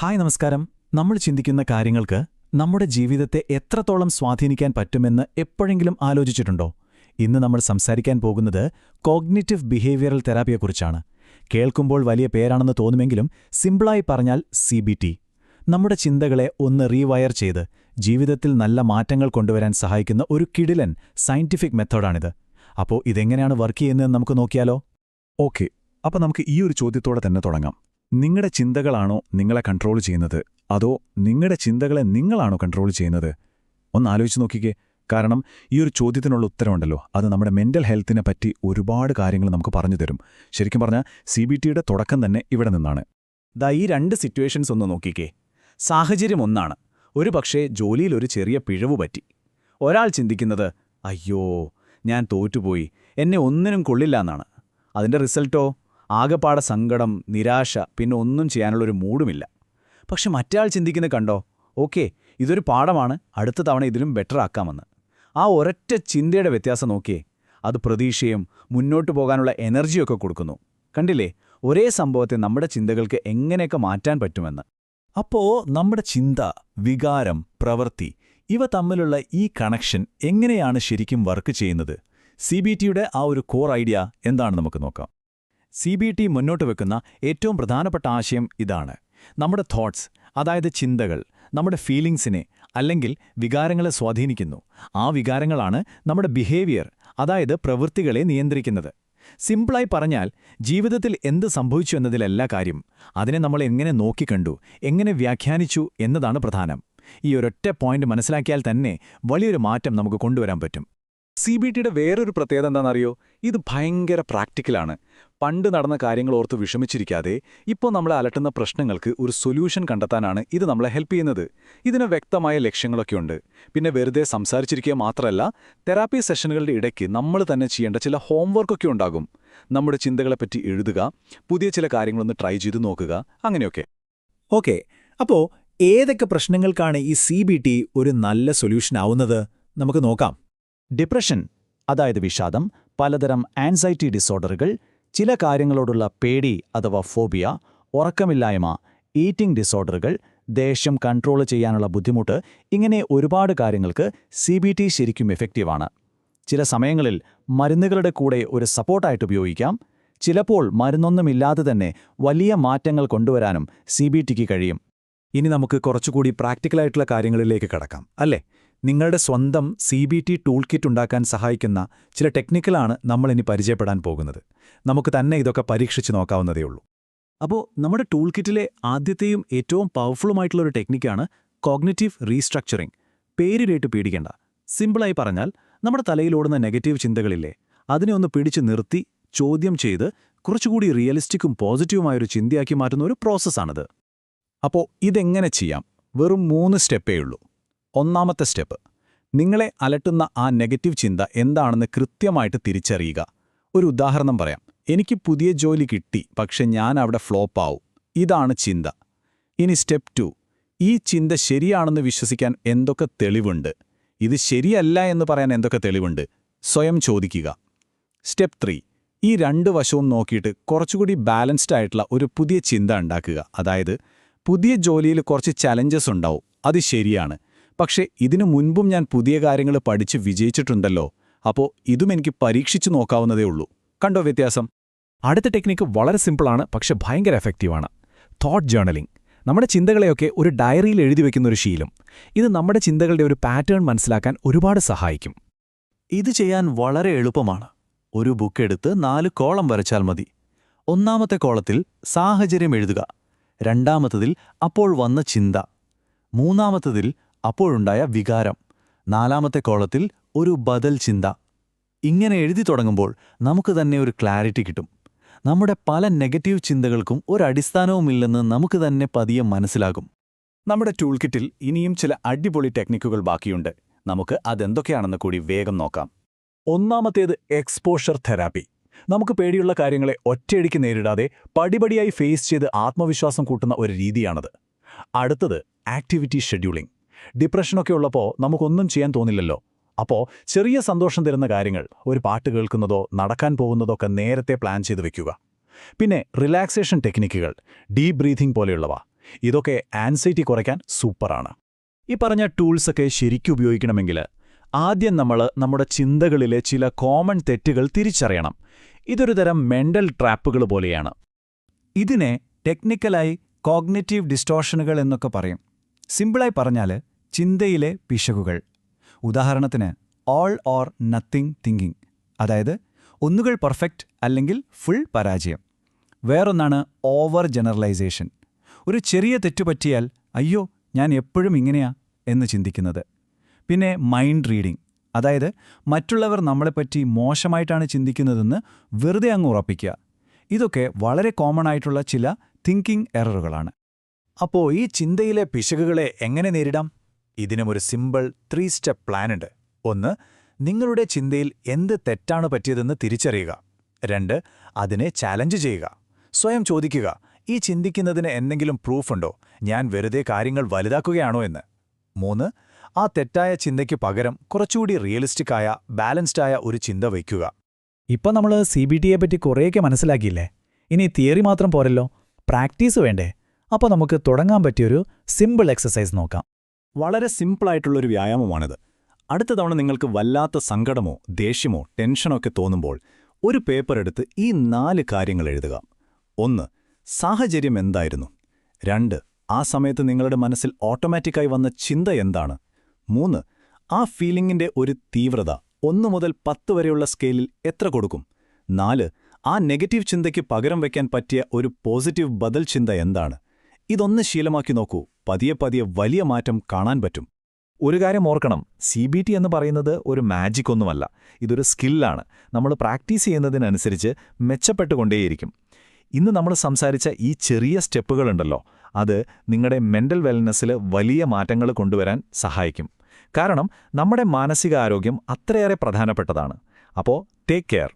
Hi നമസ്കാരം. നമ്മൾ ചിന്തിക്കുന്ന കാര്യങ്ങൾക്ക് നമ്മുടെ ജീവിതത്തെ എത്രത്തോളം സ്വാധീനിക്കാൻ പറ്റുമെന്ന് എപ്പോഴെങ്കിലും ആലോചിച്ചിട്ടുണ്ടോ? ഇന്ന് നമ്മൾ സംസാരിക്കാൻ പോകുന്നത് കോഗ്നിറ്റീവ് ബിഹേവിയറൽ തെറാപ്പിയെക്കുറിച്ചാണ്. കേൾക്കുമ്പോൾ വലിയ പേരാണെന്ന് തോന്നുമെങ്കിലും സിമ്പിളായി പറഞ്ഞാൽ CBT. നമ്മുടെ ചിന്തകളെ ഒന്ന് റീവയർ ചെയ്ത് ജീവിതത്തിൽ നല്ല മാറ്റങ്ങൾ കൊണ്ടുവരാൻ സഹായിക്കുന്ന ഒരു കിടിലൻ സയന്റിഫിക് മെത്തേഡാണിത്. അപ്പോൾ ഇതെങ്ങനെയാണ് വർക്ക് ചെയ്യുന്നതെന്ന് നമുക്ക് നോക്കിയാലോ? ഓക്കെ, അപ്പോൾ നമുക്ക് ഈ ഒരു ചോദ്യത്തോടെ തന്നെ തുടങ്ങാം. നിങ്ങളുടെ ചിന്തകളാണോ നിങ്ങളെ കൺട്രോൾ ചെയ്യുന്നത്, അതോ നിങ്ങളുടെ ചിന്തകളെ നിങ്ങളാണോ കൺട്രോൾ ചെയ്യുന്നത്? ഒന്ന് ആലോചിച്ച് നോക്കിക്കേ. കാരണം ഈ ഒരു ചോദ്യത്തിനുള്ള ഉത്തരവുണ്ടല്ലോ, അത് നമ്മുടെ മെന്റൽ ഹെൽത്തിനെ പറ്റി ഒരുപാട് കാര്യങ്ങൾ നമുക്ക് പറഞ്ഞു തരും. ശരിക്കും പറഞ്ഞാൽ CBTയുടെ തുടക്കം തന്നെ ഇവിടെ നിന്നാണ്. ഈ രണ്ട് സിറ്റുവേഷൻസ് ഒന്ന് നോക്കിക്കേ. സാഹചര്യം ഒന്നാണ്. ഒരു പക്ഷേ ജോലിയിൽ ഒരു ചെറിയ പിഴവ് പറ്റി. ഒരാൾ ചിന്തിക്കുന്നത്, അയ്യോ ഞാൻ തോറ്റുപോയി, എന്നെ ഒന്നിനും കൊള്ളില്ലെന്നാണ്. അതിൻ്റെ റിസൾട്ടോ ആകെപ്പാടെ സങ്കടം, നിരാശ, പിന്നെ ഒന്നും ചെയ്യാനുള്ളൊരു മൂഡുമില്ല. പക്ഷെ മറ്റയാൾ ചിന്തിക്കുന്നത് കണ്ടോ, ഓക്കെ ഇതൊരു പാഠമാണ്, അടുത്ത തവണ ഇതിലും ബെറ്റർ ആക്കാമെന്ന്. ആ ഒരൊറ്റ ചിന്തയുടെ വ്യത്യാസം നോക്കിയേ, അത് പ്രതീക്ഷയും മുന്നോട്ടു പോകാനുള്ള എനർജിയൊക്കെ കൊടുക്കുന്നു. കണ്ടില്ലേ, ഒരേ സംഭവത്തെ നമ്മുടെ ചിന്തകൾക്ക് എങ്ങനെയൊക്കെ മാറ്റാൻ പറ്റുമെന്ന്. അപ്പോ നമ്മുടെ ചിന്ത, വികാരം, പ്രവൃത്തി ഇവ തമ്മിലുള്ള ഈ കണക്ഷൻ എങ്ങനെയാണ് ശരിക്കും വർക്ക് ചെയ്യുന്നത്? CBTയുടെ ആ ഒരു കോർ ഐഡിയ എന്താണെന്ന് നമുക്ക് നോക്കാം. CBT മുന്നോട്ട് വെക്കുന്ന ഏറ്റവും പ്രധാനപ്പെട്ട ആശയം ഇതാണ്. നമ്മുടെ തോട്ട്സ്, അതായത് ചിന്തകൾ, നമ്മുടെ ഫീലിംഗ്സിനെ അല്ലെങ്കിൽ വികാരങ്ങളെ സ്വാധീനിക്കുന്നു. ആ വികാരങ്ങളാണ് നമ്മുടെ ബിഹേവിയർ, അതായത് പ്രവൃത്തികളെ നിയന്ത്രിക്കുന്നത്. സിമ്പിളായി പറഞ്ഞാൽ, ജീവിതത്തിൽ എന്ത് സംഭവിച്ചു എന്നതിലല്ല കാര്യം, അതിനെ നമ്മൾ എങ്ങനെ നോക്കിക്കണ്ടു, എങ്ങനെ വ്യാഖ്യാനിച്ചു എന്നതാണ് പ്രധാനം. ഈ ഒരൊറ്റ പോയിന്റ് മനസ്സിലാക്കിയാൽ തന്നെ വലിയൊരു മാറ്റം നമുക്ക് കൊണ്ടുവരാൻ പറ്റും. CBTയുടെ വേറൊരു പ്രത്യേകത എന്താണെന്നറിയോ? ഇത് ഭയങ്കര പ്രാക്ടിക്കലാണ്. പണ്ട് നടന്ന കാര്യങ്ങൾ ഓർത്ത് വിഷമിച്ചിരിക്കാതെ ഇപ്പോൾ നമ്മളെ അലട്ടുന്ന പ്രശ്നങ്ങൾക്ക് ഒരു സൊല്യൂഷൻ കണ്ടെത്താനാണ് ഇത് നമ്മളെ ഹെൽപ്പ് ചെയ്യുന്നത്. ഇതിന് വ്യക്തമായ ലക്ഷ്യങ്ങളൊക്കെയുണ്ട്. പിന്നെ വെറുതെ സംസാരിച്ചിരിക്കുക മാത്രമല്ല, തെറാപ്പി സെഷനുകളുടെ ഇടയ്ക്ക് നമ്മൾ തന്നെ ചെയ്യേണ്ട ചില ഹോംവർക്കൊക്കെ ഉണ്ടാകും. നമ്മുടെ ചിന്തകളെപ്പറ്റി എഴുതുക, പുതിയ ചില കാര്യങ്ങളൊന്ന് ട്രൈ ചെയ്ത് നോക്കുക, അങ്ങനെയൊക്കെ. ഓക്കെ, അപ്പോൾ ഏതൊക്കെ പ്രശ്നങ്ങൾക്കാണ് ഈ CBT ഒരു നല്ല സൊല്യൂഷൻ ആവുന്നത്? നമുക്ക് നോക്കാം. ഡിപ്രഷൻ, അതായത് വിഷാദം, പലതരം ആൻസൈറ്റി ഡിസോർഡറുകൾ, ചില കാര്യങ്ങളോടുള്ള പേടി അഥവാ ഫോബിയ, ഉറക്കമില്ലായ്മ, ഈറ്റിംഗ് ഡിസോർഡറുകൾ, ദേഷ്യം കൺട്രോൾ ചെയ്യാനുള്ള ബുദ്ധിമുട്ട്, ഇങ്ങനെ ഒരുപാട് കാര്യങ്ങൾക്ക് CBT ശരിക്കും എഫക്റ്റീവാണ്. ചില സമയങ്ങളിൽ മരുന്നുകളുടെ കൂടെ ഒരു സപ്പോർട്ടായിട്ട് ഉപയോഗിക്കാം. ചിലപ്പോൾ മരുന്നൊന്നുമില്ലാതെ തന്നെ വലിയ മാറ്റങ്ങൾ കൊണ്ടുവരാനും CBTക്ക് കഴിയും. ഇനി നമുക്ക് കുറച്ചുകൂടി പ്രാക്ടിക്കലായിട്ടുള്ള കാര്യങ്ങളിലേക്ക് കടക്കാം, അല്ലേ? നിങ്ങളുടെ സ്വന്തം CBT ടൂൾ കിറ്റ് ഉണ്ടാക്കാൻ സഹായിക്കുന്ന ചില ടെക്നിക്കലാണ് നമ്മളിനി പരിചയപ്പെടാൻ പോകുന്നത്. നമുക്ക് തന്നെ ഇതൊക്കെ പരീക്ഷിച്ച് നോക്കാവുന്നതേയുള്ളൂ. അപ്പോൾ നമ്മുടെ ടൂൾ കിറ്റിലെ ആദ്യത്തെയും ഏറ്റവും പവർഫുള്ളുമായിട്ടുള്ളൊരു ടെക്നിക്കാണ് കോഗ്നിറ്റീവ് റീസ്ട്രക്ചറിംഗ്. പേരിലേട്ട് പേടിക്കേണ്ട. സിമ്പിളായി പറഞ്ഞാൽ, നമ്മുടെ തലയിലോടുന്ന നെഗറ്റീവ് ചിന്തകളില്ലേ, അതിനെ ഒന്ന് പിടിച്ചു നിർത്തി ചോദ്യം ചെയ്ത് കുറച്ചുകൂടി റിയലിസ്റ്റിക്കും പോസിറ്റീവുമായൊരു ചിന്തയാക്കി മാറ്റുന്ന ഒരു പ്രോസസ്സാണിത്. അപ്പോൾ ഇതെങ്ങനെ ചെയ്യാം? വെറും 3 സ്റ്റെപ്പേ ഉള്ളൂ. ഒന്നാമത്തെ സ്റ്റെപ്പ്, നിങ്ങളെ അലട്ടുന്ന ആ നെഗറ്റീവ് ചിന്ത എന്താണെന്ന് കൃത്യമായിട്ട് തിരിച്ചറിയുക. ഒരു ഉദാഹരണം പറയാം. എനിക്ക് പുതിയ ജോലി കിട്ടി, പക്ഷെ ഞാൻ അവിടെ ഫ്ലോപ്പാവും. ഇതാണ് ചിന്ത. ഇനി സ്റ്റെപ്പ് 2, ഈ ചിന്ത ശരിയാണെന്ന് വിശ്വസിക്കാൻ എന്തൊക്കെ തെളിവുണ്ട്? ഇത് ശരിയല്ല എന്ന് പറയാൻ എന്തൊക്കെ തെളിവുണ്ട്? സ്വയം ചോദിക്കുക. സ്റ്റെപ്പ് 3, ഈ 2 വശവും നോക്കിയിട്ട് കുറച്ചുകൂടി ബാലൻസ്ഡ് ആയിട്ടുള്ള ഒരു പുതിയ ചിന്ത ഉണ്ടാക്കുക. അതായത്, പുതിയ ജോലിയിൽ കുറച്ച് ചലഞ്ചസ് ഉണ്ടാവും, അത് ശരിയാണ്. പക്ഷേ ഇതിനു മുൻപും ഞാൻ പുതിയ കാര്യങ്ങൾ പഠിച്ച് വിജയിച്ചിട്ടുണ്ടല്ലോ, അപ്പോൾ ഇതും എനിക്ക് പരീക്ഷിച്ചു നോക്കാവുന്നതേ ഉള്ളൂ. കണ്ടോ വ്യത്യാസം? അടുത്ത ടെക്നിക്ക് വളരെ സിമ്പിളാണ്, പക്ഷെ ഭയങ്കര എഫക്റ്റീവാണ്. Thought journaling. നമ്മുടെ ചിന്തകളെയൊക്കെ ഒരു ഡയറിയിൽ എഴുതി വെക്കുന്നൊരു ശീലം. ഇത് നമ്മുടെ ചിന്തകളുടെ ഒരു പാറ്റേൺ മനസ്സിലാക്കാൻ ഒരുപാട് സഹായിക്കും. ഇത് ചെയ്യാൻ വളരെ എളുപ്പമാണ്. ഒരു ബുക്ക് എടുത്ത് 4 കോളം വരച്ചാൽ മതി. ഒന്നാമത്തെ കോളത്തിൽ സാഹചര്യം എഴുതുക, രണ്ടാമത്തതിൽ അപ്പോൾ വന്ന ചിന്ത, മൂന്നാമത്തതിൽ അപ്പോഴുണ്ടായ വികാരം, 4ാമത്തെ കോളത്തിൽ ഒരു ബദൽ ചിന്ത. ഇങ്ങനെ എഴുതി തുടങ്ങുമ്പോൾ നമുക്ക് തന്നെ ഒരു ക്ലാരിറ്റി കിട്ടും. നമ്മുടെ പല നെഗറ്റീവ് ചിന്തകൾക്കും ഒരടിസ്ഥാനവുമില്ലെന്ന് നമുക്ക് തന്നെ പതിയെ മനസ്സിലാകും. നമ്മുടെ ടൂൾ കിറ്റിൽ ഇനിയും ചില അടിപൊളി ടെക്നിക്കുകൾ ബാക്കിയുണ്ട്. നമുക്ക് അതെന്തൊക്കെയാണെന്ന് കൂടി വേഗം നോക്കാം. ഒന്നാമത്തേത് എക്സ്പോഷർ തെറാപ്പി. നമുക്ക് പേടിയുള്ള കാര്യങ്ങളെ ഒറ്റയടിക്ക് നേരിടാതെ പടിപടിയായി ഫേസ് ചെയ്ത് ആത്മവിശ്വാസം കൂട്ടുന്ന ഒരു രീതിയാണത്. അടുത്തത് ആക്ടിവിറ്റി ഷെഡ്യൂളിംഗ്. ഡിപ്രഷനൊക്കെ ഉള്ളപ്പോൾ നമുക്കൊന്നും ചെയ്യാൻ തോന്നില്ലല്ലോ. അപ്പോൾ ചെറിയ സന്തോഷം തരുന്ന കാര്യങ്ങൾ, ഒരു പാട്ട് കേൾക്കുന്നതോ നടക്കാൻ പോകുന്നതൊക്കെ നേരത്തെ പ്ലാൻ ചെയ്ത് വെക്കുക. പിന്നെ റിലാക്സേഷൻ ടെക്നിക്കുകൾ, ഡീപ് ബ്രീതിംഗ് പോലെയുള്ളവ. ഇതൊക്കെ ആൻസൈറ്റി കുറയ്ക്കാൻ സൂപ്പറാണ്. ഈ പറഞ്ഞ ടൂൾസൊക്കെ ശരിക്കും ഉപയോഗിക്കണമെങ്കിൽ ആദ്യം നമ്മൾ നമ്മുടെ ചിന്തകളിലെ ചില കോമൺ തെറ്റുകൾ തിരിച്ചറിയണം. ഇതൊരു തരം മെന്റൽ ട്രാപ്പുകൾ പോലെയാണ്. ഇതിനെ ടെക്നിക്കലായി കോഗ്നിറ്റീവ് ഡിസ്റ്റോർഷനുകൾ എന്നൊക്കെ പറയും. സിമ്പിളായി പറഞ്ഞാൽ ചിന്തയിലെ പിശകുകൾ. ഉദാഹരണത്തിന് ഓൾ ഓർ നത്തിങ് തിങ്കിങ്, അതായത് ഒന്നുകൾ പെർഫെക്റ്റ് അല്ലെങ്കിൽ ഫുൾ പരാജയം. വേറൊന്നാണ് ഓവർ ജനറലൈസേഷൻ. ഒരു ചെറിയ തെറ്റുപറ്റിയാൽ അയ്യോ ഞാൻ എപ്പോഴും ഇങ്ങനെയാ എന്ന് ചിന്തിക്കുന്നത്. പിന്നെ മൈൻഡ് റീഡിംഗ്, അതായത് മറ്റുള്ളവർ നമ്മളെപ്പറ്റി മോശമായിട്ടാണ് ചിന്തിക്കുന്നതെന്ന് വെറുതെ അങ്ങ് ഉറപ്പിക്കുക. ഇതൊക്കെ വളരെ കോമൺ ആയിട്ടുള്ള ചില തിങ്കിങ് എററുകളാണ്. അപ്പോൾ ഈ ചിന്തയിലെ പിശകുകളെ എങ്ങനെ നേരിടാം? ഇതിനും ഒരു സിമ്പിൾ 3 സ്റ്റെപ്പ് പ്ലാനുണ്ട്. 1. നിങ്ങളുടെ ചിന്തയിൽ എന്ത് തെറ്റാണ് പറ്റിയതെന്ന് തിരിച്ചറിയുക. 2. അതിനെ ചാലഞ്ച് ചെയ്യുക. സ്വയം ചോദിക്കുക, ഈ ചിന്തിക്കുന്നതിന് എന്തെങ്കിലും പ്രൂഫുണ്ടോ, ഞാൻ വെറുതെ കാര്യങ്ങൾ വലുതാക്കുകയാണോ എന്ന്. 3. ആ തെറ്റായ ചിന്തയ്ക്ക് പകരം കുറച്ചുകൂടി റിയലിസ്റ്റിക്കായ ബാലൻസ്ഡായ ഒരു ചിന്ത വയ്ക്കുക. ഇപ്പം നമ്മൾ CBTയെ പറ്റി കുറേയൊക്കെ മനസ്സിലാക്കിയില്ലേ? ഇനി തിയറി മാത്രം പോരല്ലോ, പ്രാക്ടീസ് വേണ്ടേ? അപ്പോൾ നമുക്ക് തുടങ്ങാൻ പറ്റിയൊരു സിമ്പിൾ എക്സസൈസ് നോക്കാം. വളരെ സിമ്പിളായിട്ടുള്ളൊരു വ്യായാമമാണിത്. അടുത്ത തവണ നിങ്ങൾക്ക് വല്ലാത്ത സങ്കടമോ ദേഷ്യമോ ടെൻഷനോ ഒക്കെ തോന്നുമ്പോൾ ഒരു പേപ്പർ എടുത്ത് ഈ 4 കാര്യങ്ങൾ എഴുതുക. 1. സാഹചര്യം എന്തായിരുന്നു? 2. ആ സമയത്ത് നിങ്ങളുടെ മനസ്സിൽ ഓട്ടോമാറ്റിക്കായി വന്ന ചിന്ത എന്താണ്? 3. ആ ഫീലിംഗിന്റെ ഒരു തീവ്രത 1 മുതൽ 10 വരെയുള്ള സ്കെയിലിൽ എത്ര കൊടുക്കും? 4. ആ നെഗറ്റീവ് ചിന്തയ്ക്ക് പകരം വയ്ക്കാൻ പറ്റിയ ഒരു പോസിറ്റീവ് ബദൽ ചിന്ത എന്താണ്? ഇതൊന്ന് ശീലമാക്കി നോക്കൂ. പതിയെ പതിയെ വലിയ മാറ്റം കാണാൻ പറ്റും. ഒരു കാര്യം ഓർക്കണം, CBT എന്ന് പറയുന്നത് ഒരു മാജിക് ഒന്നുമല്ല. ഇതൊരു സ്കില്ലാണ്. നമ്മൾ പ്രാക്ടീസ് ചെയ്യുന്നതിനനുസരിച്ച് മെച്ചപ്പെട്ടുകൊണ്ടേയിരിക്കും. ഇന്ന് നമ്മൾ സംസാരിച്ച ഈ ചെറിയ സ്റ്റെപ്പുകളുണ്ടല്ലോ, അത് നിങ്ങളുടെ മെന്റൽ വെൽനെസ്സിൽ വലിയ മാറ്റങ്ങൾ കൊണ്ടുവരാൻ സഹായിക്കും. കാരണം നമ്മുടെ മാനസികാരോഗ്യം അത്രയേറെ പ്രധാനപ്പെട്ടതാണ്. അപ്പോൾ ടേക്ക് കെയർ.